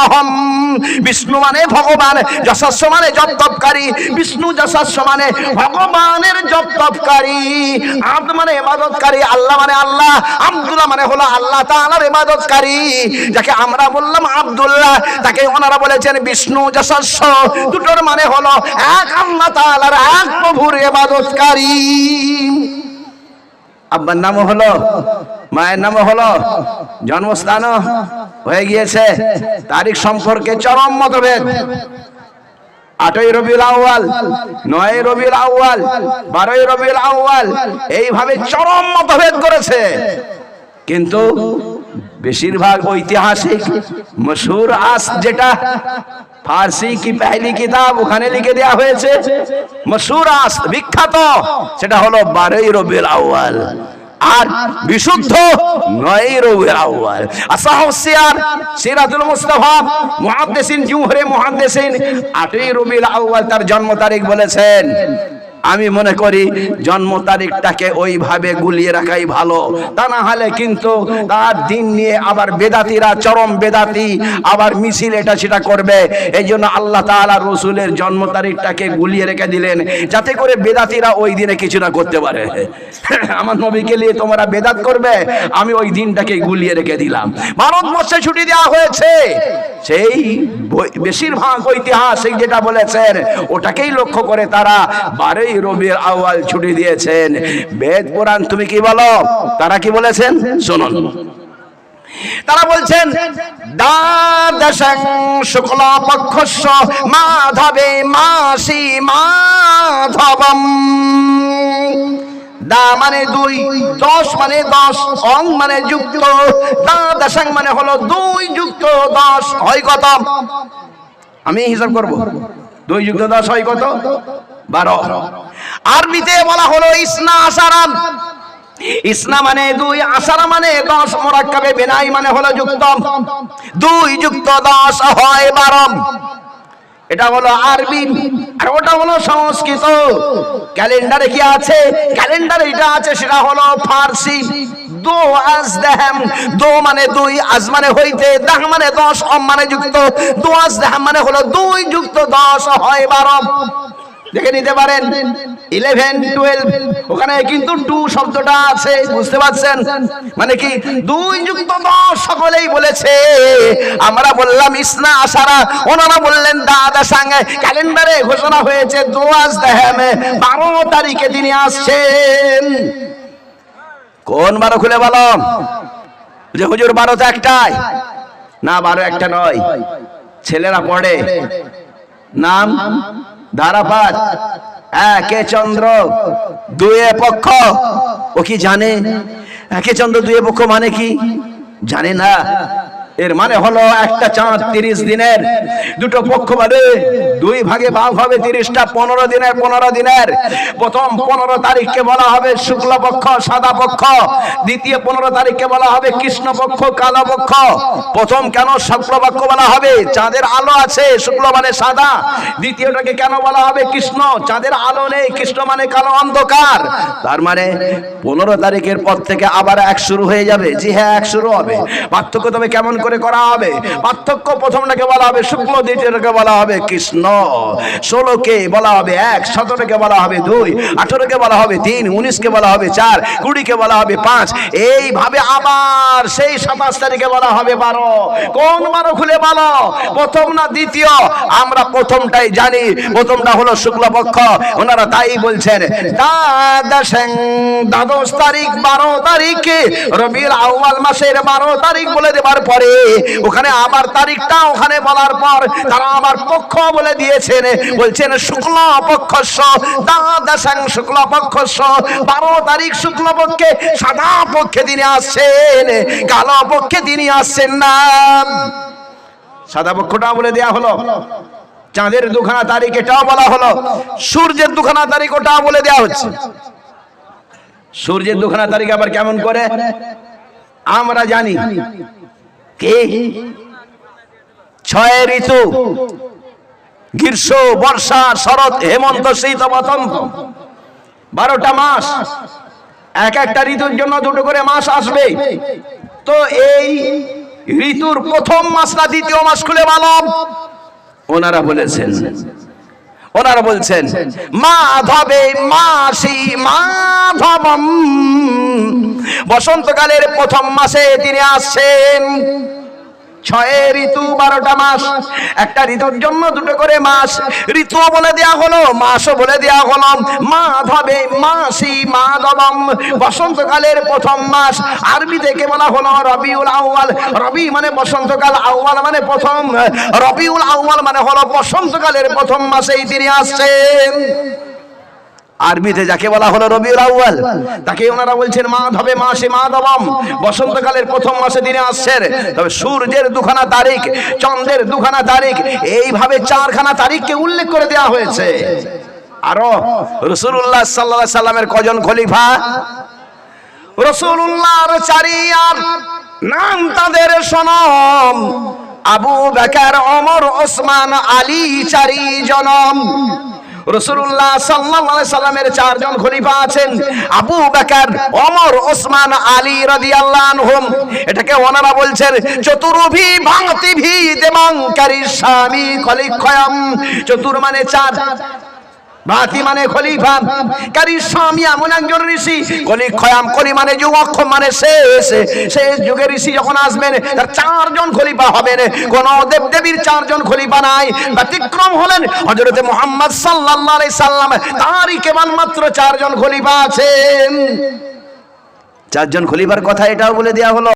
নমঃ। বিষ্ণু মানে ভগবান, যশস্ব মানে জপ তপকারী, বিষ্ণু যশস্ব মানে ভগবানের জপ তপকারী, আব্দ মানে ইবাদতকারী, আল্লাহ মানে আল্লাহ, আব্দুল্লাহ মানে হলো আল্লাহ তাআলার ইবাদতকারী। যাকে আমরা বললাম আব্দুল্লাহ, তাকে ওনারা বলেছেন বিষ্ণু যশস্ব। দুটোর মানে হলো এক আল্লাহ তাআলার, এক প্রভুর ইবাদতকারী। আব্বার নামও হলো, মায়ের নামও হলো, জন্মস্থানও হয়ে গিয়েছে। তারিখ সম্পর্কে চরম মতভেদ। 8ই রবিউল আউয়াল, 9ই রবিউল আউয়াল, 12ই রবিউল আউয়াল, এইভাবে চরম মতভেদ করেছে। কিন্তু বেশিরভাগ ঐতিহাসিক মশহুর আস যেটা ফার্সি কি পহলি কিতাব, ওখানে লিখে দেওয়া হয়েছে মশহুর আস বিখ্যাত, সেটা হলো 12ই রবিউল আউয়াল, আর বিশুদ্ধ 9ই রবিউল আউয়াল। আসাহুস সিয়ার, সিরাতুল মুস্তাফা, মুহাদ্দিসিন, জুমহুরে মুহাদ্দিসিন 8ই রবিউল আউয়াল তার জন্ম তারিখ বলেছেন। আমি মনে করি জন্ম তারিখটাকে ওইভাবে গুলিয়ে রাখাই ভালো, তা না হলে কিন্তু তার দিন নিয়ে আবার বেদাতিরা, চরম বেদাতি আবার মিছিল এটা সেটা করবে। এই জন্য আল্লাহ তাআলা রসুলের জন্ম তারিখটাকে গুলিয়ে রেখে দিলেন, যাতে করে বেদাতিরা ওই দিনে কিছু না করতে পারে। আমার নবীকে নিয়ে তোমরা বেদাত করবে, আমি ওই দিনটাকে গুলিয়ে রেখে দিলাম। ভারতবর্ষে ছুটি দেওয়া হয়েছে, সেই বেশিরভাগ ঐতিহাসিক যেটা বলেছেন ওটাকেই লক্ষ্য করে তারা 12ই রবিউল আউয়াল ছুটি দিয়েছেন। বেদ পুরাণ তুমি কি বলো, তারা কি বলেছেন শুনুন। তারা বলছেন দ্বাদশং শুক্লপক্ষস্য মাধবে মাসি মাধবম। দা মানে 2, 10 মানে 10, অং মানে যুক্ত, দ্বাদশং মানে হলো 2 যুক্ত 10 হয় কত? আমি হিসাব করব। 2 যুক্ত 10 হয় কত? 12। আরবিতে বলা হলো ইসনা আশারাম। ইসনা মানে 2, আশারা মানে 10, মুরাক্কাবে বিনাই মানে হলো যুক্ত। 2 যুক্ত 10 হয় 12। এটা হলো আরবি, আর ওটা হলো সংস্কৃত। ক্যালেন্ডারে কি আছে? ক্যালেন্ডারে এটা আছে, সেটা হলো ফার্সি। দো আজ দেহাম, দো মানে 2, আজ মানে হইতে, দাহ মানে 10, অম মানে যুক্ত। দো আজ দেহাম মানে হলো 2 যুক্ত 10 হয় 12। দেখে নিতে পারেন 11, 12, ওখানে কিন্তু 2 শব্দটা আছে, বুঝতে পারছেন? মানে কি 2 যুক্ত 10 সকলেই বলেছে। আমরা বললাম ইসনা আশারা, ওনারা বললেন দ্বাদশাং। ক্যালেন্ডারে ঘোষণা হয়েছে দোয়াজ দেহামে 12 তারিখে তিনি আসছেন। কোন 12 খুলে বলো? যে হুজুর 12 তো একটাই না, 12 একটা নয়। ছেলেরা পড়ে নাম ধারাপাত, একে চন্দ্র দুয়ে পক্ষ। ও কি জানে একে চন্দ্র দুয়ে পক্ষ মানে কি? জানে না। এর মানে হলো একটা চাঁদ 30 দিনের, দুটো পক্ষ মানে 2 ভাগে ভাগ হবে 30টা, 15 দিনের 15 দিনের। প্রথম 15 তারিখকে বলা হবে শুক্ল পক্ষ, সাদা পক্ষ। দ্বিতীয় 15 তারিখকে বলা হবে কৃষ্ণ পক্ষ, কালো পক্ষ। প্রথম কেন শুক্ল পক্ষ বলা হবে? চাঁদের আলো আছে, শুক্ল মানে সাদা। দ্বিতীয়টাকে কেন বলা হবে কৃষ্ণ? চাঁদের আলো নেই, কৃষ্ণ মানে কালো অন্ধকার। তার মানে 15 তারিখের পর থেকে আবার 1 শুরু হয়ে যাবে। জি হ্যাঁ, 1 শুরু হবে। পার্থক্য তবে কেমন করে করা হবে? পার্থক্য প্রথমটাকে বলা হবে শুক্ল, দ্বিতীয়টাকে বলা হবে কৃষ্ণ। 16কে বলা হবে 1, 17কে বলা হবে 2, 18কে বলা হবে 3, 19কে বলা হবে 4, 20কে বলা হবে 5। এইভাবে আবার সেই 27 তারিখে বলা হবে 12। কোন 12 খুলে বলো, প্রথম না দ্বিতীয়? আমরা প্রথমটাই জানি, প্রথমটা হলো শুক্লপক্ষ। ওনারা তাই বলছেন দ্বাদশ তারিখ, 12 তারিখে রবিউল আউয়াল মাসের 12 তারিখ বলে দেবার পরে ওখানে আবার তারিখটা ওখানে বলার পর তারা আবার পক্ষ বলে দিয়েছেন। বলছেন শুক্ল পক্ষস্য দ্বাদশাং শুক্ল পক্ষস্য। 12 তারিখ শুক্ল পক্ষে, সাদা পক্ষে তিনি আসছেন, কালো পক্ষে তিনি আসছেন না। সাদা পক্ষটাও বলে দেয়া হলো, চাঁদের 2খানা তারিখ এটাও বলা হলো, সূর্যের 2খানা তারিখ ওটাও বলে দেয়া হচ্ছে। সূর্যের 2খানা তারিখ আবার কেমন করে আমরা জানি? কি 6 ঋতু, গ্রীষ্ম, বর্ষা, শরৎ, হেমন্ত, শীত, বসন্ত, 12টা মাস। এক একটা ঋতুর জন্য 2টো করে মাস আসবে। তো এই ঋতুর প্রথম মাস না দ্বিতীয় মাস খুলে বলো। ওনারা বলছেন মাধবে মাসি মাধবম, বসন্তকালের প্রথম মাসে তিনি আসছেন। 6 ঋতু 12টা মাস, একটা ঋতুর জন্য 2টো করে মাস, ঋতু বলে দেয়া হলো, মাসও বলে দেয়া হলো। মাধবে মাসি মাধবম, বসন্তকালের প্রথম মাস, আরবি থেকে বলা হলো রবিউল আউয়াল। রবি মানে বসন্তকাল, আউয়াল মানে প্রথম, রবিউল আউয়াল মানে হলো বসন্তকালের প্রথম মাসেই তিনি আসছেন। আরবিতে যাকে বলা হলো রবিউল আউয়াল, তাকে ওনারা বলছেন মাধবে মাসে মাধবম, বসন্তকালের প্রথম মাসে তিনি আসছেন। তবে সূর্যের 2খানা তারিখ, চন্দ্রের 2খানা তারিখ, এইভাবে 4খানা তারিখকে উল্লেখ করে দেওয়া হয়েছে। আরো রাসূলুল্লাহ সাল্লাল্লাহু আলাইহি সাল্লামের কজন খলিফা? রাসূলুল্লাহর 4 নাম তাদের শোনম, আবু বকর, ওমর, ওসমান, আলী, 4 জন। রাসূলুল্লাহ সাল্লাল্লাহু আলাইহি সাল্লামের 4 জন খলিফা আছেন, আবু বকর, ওমর, ওসমান, আলী রাদিয়াল্লাহু আনহুম। এটাকে ওনারা বলছেন চতুর্ভি ভাঙতি ভি দেমাঙ্কারী স্বামী খলিফায়াম। চতুর মানে 4, ভাতি মানে খলিফা, কারি স্বামী এমন একজন ঋষি, খলিফায়াম কলি মানে যুগ, অক্ষম মানে শেষ যুগের ঋষি যখন আসবেন তার 4 জন খলিফা হবেন। কোন দেবদেবীর 4 জন খলিফা নাই, ব্যতিক্রম হলেন হযরত মুহাম্মদ সাল্লাল্লাহু আলাইহি সাল্লাম, তারই কেবলমাত্র 4 জন খলিফা আছেন। 4 জন খলিফার কথা এটাও বলে দেয়া হলো।